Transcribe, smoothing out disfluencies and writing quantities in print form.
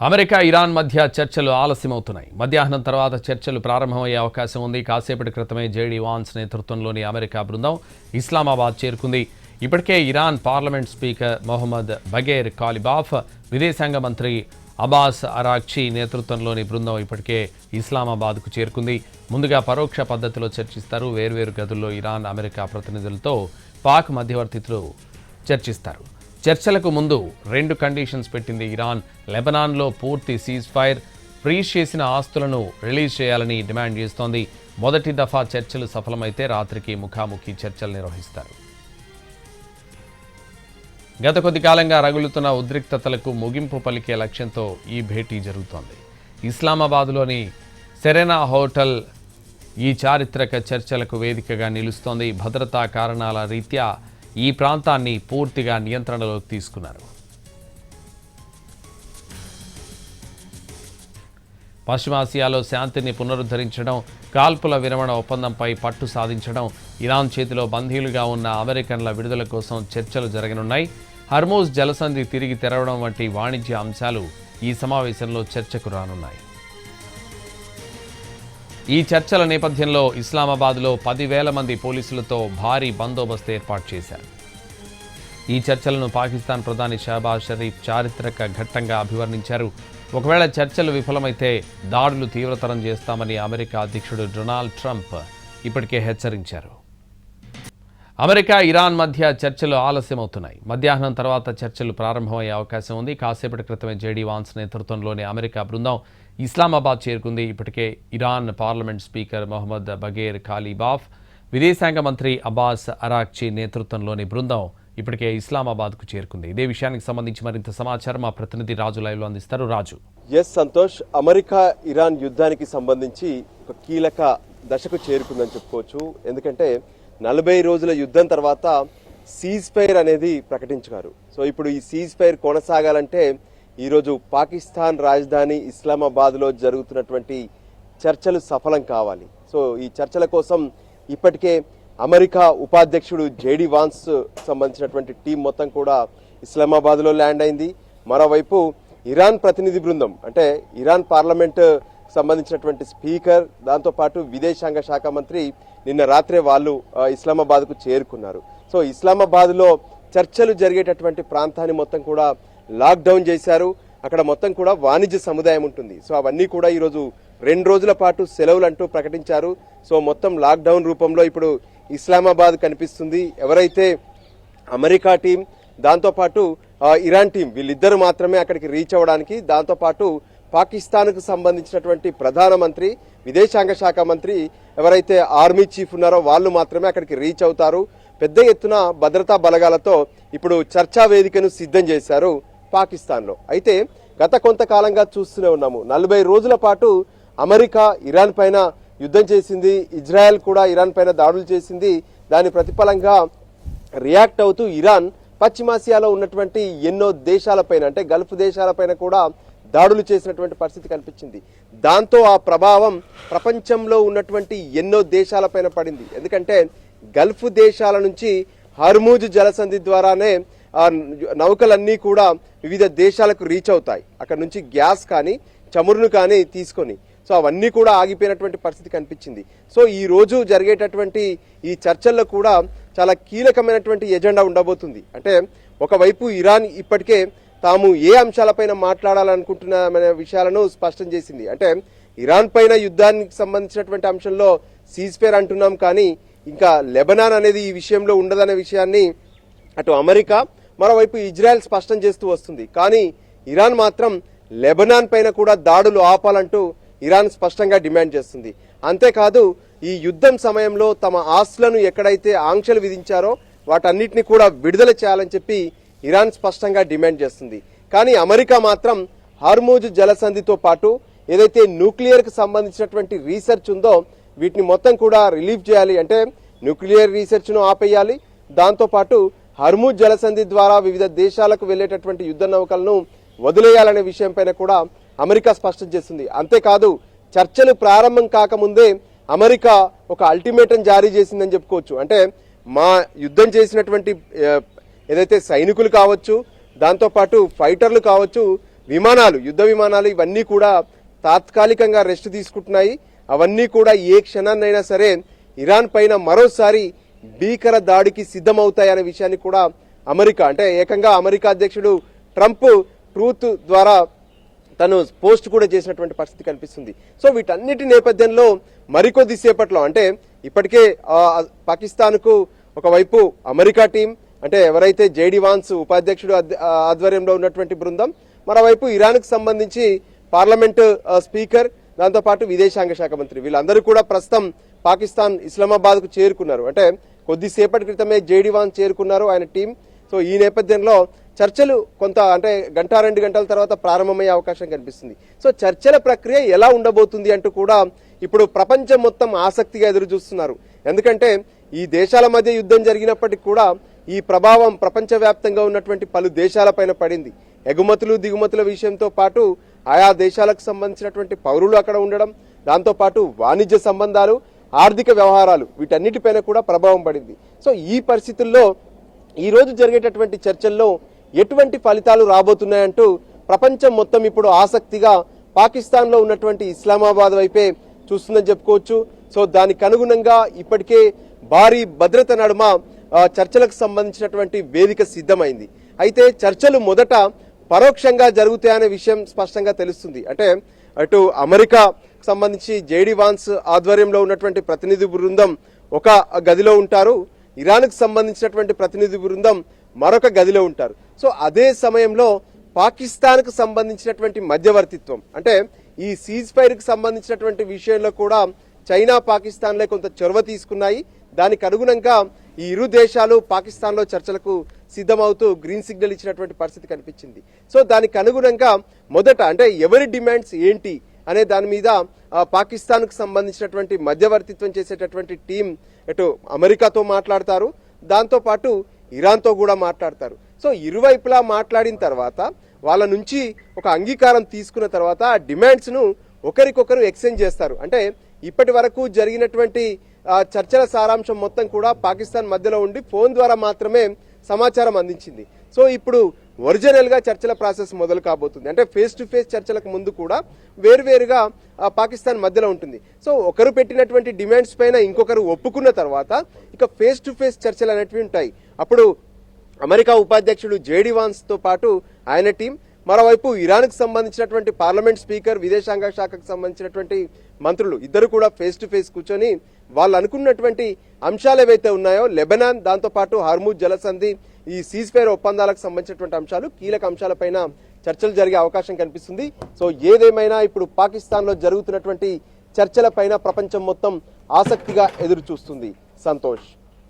America Iran మధ్య చర్చలు ఆలస్యమవుతున్నాయి. మధ్యాహ్నం తర్వాత చర్చలు ప్రారంభమయ్యే అవకాశం ఉంది. కాసేపటి క్రితమే జేడీ వాన్స్ నేతృత్వంలోని అమెరికా బృందం ఇస్లామాబాద్ చేరుకుంది. ఇప్పటికే ఇరాన్ పార్లమెంట్ స్పీకర్ మొహమ్మద్ బగేర్ కాలిబాఫ్, విదేశాంగ మంత్రి అబ్బాస్ అరాగ్చి నేతృత్వంలోని బృందం ఇప్పటికే ఇస్లామాబాద్కు చేరుకుంది. ముందుగా పరోక్ష పద్ధతిలో చర్చిస్తారు. వేర్వేరు గదుల్లో ఇరాన్, అమెరికా ప్రతినిధులతో పాక్ మధ్యవర్తిత్తులు చర్చిస్తారు. చర్చలకు ముందు 2 కండిషన్స్ పెట్టింది ఇరాన్. లెబనాన్లో పూర్తి సీజ్ ఫైర్, ఫ్రీజ్ చేసిన ఆస్తులను రిలీజ్ చేయాలని డిమాండ్ చేస్తోంది. మొదటి దఫా చర్చలు సఫలమైతే రాత్రికి ముఖాముఖి చర్చలు నిర్వహిస్తారు. గత కొద్ది కాలంగా రగులుతున్న ఉద్రిక్తతలకు ముగింపు పలికే లక్ష్యంతో ఈ భేటీ జరుగుతోంది. ఇస్లామాబాద్లోని సెరెనా హోటల్ ఈ చారిత్రక చర్చలకు వేదికగా నిలుస్తోంది. భద్రతా కారణాల రీత్యా ఈ ప్రాంతాన్ని పూర్తిగా నియంత్రణలోకి తీసుకున్నారు. పశ్చిమాసియాలో శాంతిని పునరుద్ధరించడం, కాల్పుల విరమణ ఒప్పందంపై పట్టు సాధించడం, ఇరాన్ చేతిలో బందీలుగా ఉన్న అమెరికన్ల విడుదల కోసం చర్చలు జరగనున్నాయి. హర్మూజ్ జలసంధి తిరిగి తెరవడం వంటి వాణిజ్య అంశాలు ఈ సమావేశంలో చర్చకు రానున్నాయి. ఈ చర్చల నేపథ్యంలో ఇస్లామాబాద్లో 10,000 మంది పోలీసులతో భారీ బందోబస్తు ఏర్పాటు చేశారు. ఈ చర్చలను పాకిస్తాన్ ప్రధాని షహబాజ్ షరీఫ్ చారిత్రక ఘట్టంగా అభివర్ణించారు. ఒకవేళ చర్చలు విఫలమైతే దాడులు తీవ్రతరం చేస్తామని అమెరికా అధ్యక్షుడు డొనాల్డ్ ట్రంప్ ఇప్పటికే హెచ్చరించారు. అమెరికా ఇరాన్ మధ్య చర్చలు ఆలస్యమవుతున్నాయి. మధ్యాహ్నం తర్వాత చర్చలు ప్రారంభమయ్యే అవకాశం ఉంది. కాసేపటి క్రితమే జేడీ వాన్స్ నేతృత్వంలోని అమెరికా బృందం ఇస్లామాబాద్ చేరుకుంది. ఇప్పటికే ఇరాన్ పార్లమెంట్ స్పీకర్ మొహమ్మద్ బగేర్ కాలిబాఫ్, విదేశాంగ మంత్రి అబ్బాస్ అరాగ్చి నేతృత్వంలోని బృందం ఇప్పటికే ఇస్లామాబాద్కు చేరుకుంది. ఇదే విషయానికి సంబంధించి మరింత సమాచారం మా ప్రతినిధి రాజు లైవ్లో అందిస్తారు. రాజు. ఎస్ సంతోష్, అమెరికా ఇరాన్ యుద్ధానికి సంబంధించి ఒక కీలక దశకు చేరుకుందని చెప్పుకోవచ్చు. ఎందుకంటే 40 రోజుల యుద్ధం తర్వాత సీజ్ ఫైర్ అనేది ప్రకటించారు. సో ఇప్పుడు ఈ సీజ్ ఫైర్ కొనసాగాలంటే ఈరోజు పాకిస్తాన్ రాజధాని ఇస్లామాబాద్లో జరుగుతున్నటువంటి చర్చలు సఫలం కావాలి. సో ఈ చర్చల కోసం ఇప్పటికే అమెరికా ఉపాధ్యక్షుడు జేడీ వాన్స్ సంబంధించినటువంటి టీం మొత్తం కూడా ఇస్లామాబాద్లో ల్యాండ్ అయింది. మరోవైపు ఇరాన్ ప్రతినిధి బృందం, అంటే ఇరాన్ పార్లమెంట్ సంబంధించినటువంటి స్పీకర్, దాంతోపాటు విదేశాంగ శాఖ మంత్రి నిన్న రాత్రే వాళ్ళు ఇస్లామాబాద్కు చేరుకున్నారు. సో ఇస్లామాబాద్లో చర్చలు జరిగేటటువంటి ప్రాంతాన్ని మొత్తం కూడా లాక్డౌన్ చేశారు. అక్కడ మొత్తం కూడా వాణిజ్య సముదాయం ఉంటుంది. సో అవన్నీ కూడా ఈరోజు 2 రోజుల పాటు సెలవులు అంటూ ప్రకటించారు. సో మొత్తం లాక్డౌన్ రూపంలో ఇప్పుడు ఇస్లామాబాద్ కనిపిస్తుంది. ఎవరైతే అమెరికా టీం, దాంతోపాటు ఇరాన్ టీం, వీళ్ళిద్దరు మాత్రమే అక్కడికి రీచ్ అవ్వడానికి, దాంతోపాటు పాకిస్తాన్కు సంబంధించినటువంటి ప్రధానమంత్రి, విదేశాంగ శాఖ మంత్రి, ఎవరైతే ఆర్మీ చీఫ్ ఉన్నారో వాళ్ళు మాత్రమే అక్కడికి రీచ్ అవుతారు. పెద్ద ఎత్తున భద్రతా బలగాలతో ఇప్పుడు చర్చా వేదికను సిద్ధం చేశారు పాకిస్తాన్లో. అయితే గత కొంతకాలంగా చూస్తూనే ఉన్నాము, 40 రోజుల పాటు అమెరికా ఇరాన్ పైన యుద్ధం చేసింది, ఇజ్రాయెల్ కూడా ఇరాన్ పైన దాడులు చేసింది. దాని ప్రతిఫలంగా రియాక్ట్ అవుతూ ఇరాన్ పశ్చిమాసియాలో ఉన్నటువంటి ఎన్నో దేశాలపైన, అంటే గల్ఫ్ దేశాలపైన కూడా దాడులు చేసినటువంటి పరిస్థితి కనిపించింది. దాంతో ఆ ప్రభావం ప్రపంచంలో ఉన్నటువంటి ఎన్నో దేశాలపైన పడింది. ఎందుకంటే గల్ఫ్ దేశాల నుంచి హర్మూజ్ జలసంధి ద్వారానే ఆ నౌకలన్నీ కూడా వివిధ దేశాలకు రీచ్ అవుతాయి. అక్కడ నుంచి గ్యాస్ కానీ చమురును కానీ తీసుకొని, సో అవన్నీ కూడా ఆగిపోయినటువంటి పరిస్థితి కనిపించింది. సో ఈ రోజు జరిగేటటువంటి ఈ చర్చల్లో కూడా చాలా కీలకమైనటువంటి ఎజెండా ఉండబోతుంది. అంటే ఒకవైపు ఇరాన్ ఇప్పటికే తాము ఏ అంశాలపైన మాట్లాడాలనుకుంటున్నామనే విషయాలను స్పష్టం చేసింది. అంటే ఇరాన్ పైన యుద్ధానికి సంబంధించినటువంటి అంశంలో సీజ్ ఫైర్ అంటున్నాం, కానీ ఇంకా లెబనాన్ అనేది ఈ విషయంలో ఉండదనే విషయాన్ని అటు అమెరికా, మరోవైపు ఇజ్రాయెల్ స్పష్టం చేస్తూ వస్తుంది. కానీ ఇరాన్ మాత్రం లెబనాన్ పైన కూడా దాడులు ఆపాలంటూ ఇరాన్ స్పష్టంగా డిమాండ్ చేస్తుంది. అంతేకాదు ఈ యుద్ధం సమయంలో తమ ఆస్తులను ఎక్కడైతే ఆంక్షలు విధించారో వాటన్నిటిని కూడా విడుదల చేయాలని చెప్పి ఇరాన్ స్పష్టంగా డిమాండ్ చేస్తుంది. కానీ అమెరికా మాత్రం హార్మూజ్ జలసంధితో పాటు ఏదైతే న్యూక్లియర్కి సంబంధించినటువంటి రీసెర్చ్ ఉందో వీటిని మొత్తం కూడా రిలీవ్ చేయాలి, అంటే న్యూక్లియర్ రీసెర్చ్ను ఆపేయాలి. దాంతోపాటు హర్మూజ్ జలసంధి ద్వారా వివిధ దేశాలకు వెళ్లేటటువంటి యుద్ధ నౌకలను వదిలేయాలనే విషయంపైన కూడా అమెరికా స్పష్టం చేస్తుంది. అంతేకాదు చర్చలు ప్రారంభం కాకముందే అమెరికా ఒక అల్టిమేటం జారీ చేసిందని చెప్పుకోవచ్చు. అంటే మా యుద్ధం చేసినటువంటి ఏదైతే సైనికులు కావచ్చు, దాంతోపాటు ఫైటర్లు కావచ్చు, విమానాలు, యుద్ధ విమానాలు ఇవన్నీ కూడా తాత్కాలికంగా రెస్ట్ తీసుకుంటున్నాయి. అవన్నీ కూడా ఏ క్షణాన్నైనా సరే ఇరాన్ పైన మరోసారి భీకర దాడికి సిద్ధమవుతాయనే విషయాన్ని కూడా అమెరికా, అంటే ఏకంగా అమెరికా అధ్యక్షుడు ట్రంప్ ట్రూత్ ద్వారా తను పోస్ట్ కూడా చేసినటువంటి పరిస్థితి కనిపిస్తుంది. సో వీటన్నిటి నేపథ్యంలో మరికొద్ది సేపట్లో, అంటే ఇప్పటికే పాకిస్తాన్కు ఒకవైపు అమెరికా టీం, అంటే ఎవరైతే జేడీ వాన్స్ ఉపాధ్యక్షుడు ఆధ్వర్యంలో ఉన్నటువంటి బృందం, మరోవైపు ఇరాన్కు సంబంధించి పార్లమెంట్ స్పీకర్, దాంతోపాటు విదేశాంగ శాఖ మంత్రి, వీళ్ళందరూ కూడా ప్రస్తుతం పాకిస్తాన్ ఇస్లామాబాద్కు చేరుకున్నారు. అంటే కొద్దిసేపటి క్రితమే జేడీ వాన్స్ చేరుకున్నారు ఆయన టీం. సో ఈ నేపథ్యంలో చర్చలు కొంత, అంటే గంట 2 గంటల తర్వాత ప్రారంభమయ్యే అవకాశం కనిపిస్తుంది. సో చర్చల ప్రక్రియ ఎలా ఉండబోతుంది అంటూ కూడా ఇప్పుడు ప్రపంచం మొత్తం ఆసక్తిగా ఎదురు చూస్తున్నారు. ఎందుకంటే ఈ దేశాల మధ్య యుద్ధం జరిగినప్పటికీ కూడా ఈ ప్రభావం ప్రపంచవ్యాప్తంగా ఉన్నటువంటి పలు దేశాలపైన పడింది. ఎగుమతులు దిగుమతుల విషయంతో పాటు ఆయా దేశాలకు సంబంధించినటువంటి పౌరులు అక్కడ ఉండడం, దాంతోపాటు వాణిజ్య సంబంధాలు, ఆర్థిక వ్యవహారాలు, వీటన్నిటిపైన కూడా ప్రభావం పడింది. సో ఈ పరిస్థితుల్లో ఈ రోజు జరిగేటటువంటి చర్చల్లో ఎటువంటి ఫలితాలు రాబోతున్నాయంటూ ప్రపంచం మొత్తం ఇప్పుడు ఆసక్తిగా పాకిస్తాన్లో ఉన్నటువంటి ఇస్లామాబాద్ వైపే చూస్తుందని చెప్పుకోవచ్చు. సో దానికి అనుగుణంగా ఇప్పటికే భారీ భద్రత నడుమ చర్చలకు సంబంధించినటువంటి వేదిక సిద్ధమైంది. అయితే చర్చలు మొదట పరోక్షంగా జరుగుతాయనే విషయం స్పష్టంగా తెలుస్తుంది. అంటే అటు అమెరికా సంబంధించి జేడీ వాన్స్ ఆధ్వర్యంలో ఉన్నటువంటి ప్రతినిధి బృందం ఒక గదిలో ఉంటారు, ఇరాన్కు సంబంధించినటువంటి ప్రతినిధి బృందం మరొక గదిలో ఉంటారు. సో అదే సమయంలో పాకిస్తాన్కు సంబంధించినటువంటి మధ్యవర్తిత్వం, అంటే ఈ సీజ్ ఫైర్కి సంబంధించినటువంటి విషయంలో కూడా చైనా పాకిస్తాన్లే కొంత చొరవ తీసుకున్నాయి. దానికి అనుగుణంగా ఈ ఇరు దేశాలు పాకిస్తాన్లో చర్చలకు సిద్ధమవుతూ గ్రీన్ సిగ్నల్ ఇచ్చినటువంటి పరిస్థితి కనిపించింది. సో దానికి అనుగుణంగా మొదట, అంటే ఎవరి డిమాండ్స్ ఏంటి అనే దాని మీద పాకిస్తాన్కు సంబంధించినటువంటి మధ్యవర్తిత్వం చేసేటటువంటి టీం ఇటు అమెరికాతో మాట్లాడతారు, దాంతోపాటు ఇరాన్తో కూడా మాట్లాడతారు. సో ఇరువైపులా మాట్లాడిన తర్వాత వాళ్ళ నుంచి ఒక అంగీకారం తీసుకున్న తర్వాత ఆ డిమాండ్స్ను ఒకరికొకరు ఎక్స్చేంజ్ చేస్తారు. అంటే ఇప్పటి వరకు జరిగినటువంటి చర్చల సారాంశం మొత్తం కూడా పాకిస్తాన్ మధ్యలో ఉండి ఫోన్ ద్వారా మాత్రమే సమాచారం అందించింది. సో ఇప్పుడు ఒరిజినల్ గా చర్చల ప్రాసెస్ మొదలు కాబోతుంది. అంటే ఫేస్ టు ఫేస్ చర్చలకు ముందు కూడా వేరువేరుగా పాకిస్తాన్ మధ్యలో ఉంటుంది. సో ఒకరు పెట్టినటువంటి డిమాండ్స్ పైన ఇంకొకరు ఒప్పుకున్న తర్వాత ఇక ఫేస్ టు ఫేస్ చర్చలు అనేటివి ఉంటాయి. అప్పుడు అమెరికా ఉపాధ్యక్షుడు జేడీ వాన్స్ తో పాటు ఆయన టీం, మరోవైపు ఇరాన్కు సంబంధించినటువంటి పార్లమెంట్ స్పీకర్, విదేశాంగ శాఖకు సంబంధించినటువంటి మంత్రులు ఇద్దరు కూడా ఫేస్ టు ఫేస్ కూర్చొని వాళ్ళు అనుకున్నటువంటి అంశాలు ఏవైతే ఉన్నాయో, లెబనాన్, దాంతోపాటు హార్మూజ్ జలసంధి, ఈ సీజ్ ఫైర్ ఒప్పందాలకు సంబంధించినటువంటి అంశాలు, కీలక అంశాలపైన చర్చలు జరిగే అవకాశం కనిపిస్తుంది. సో ఏదేమైనా ఇప్పుడు పాకిస్తాన్లో జరుగుతున్నటువంటి చర్చలపైన ప్రపంచం మొత్తం ఆసక్తిగా ఎదురు చూస్తుంది. సంతోష్.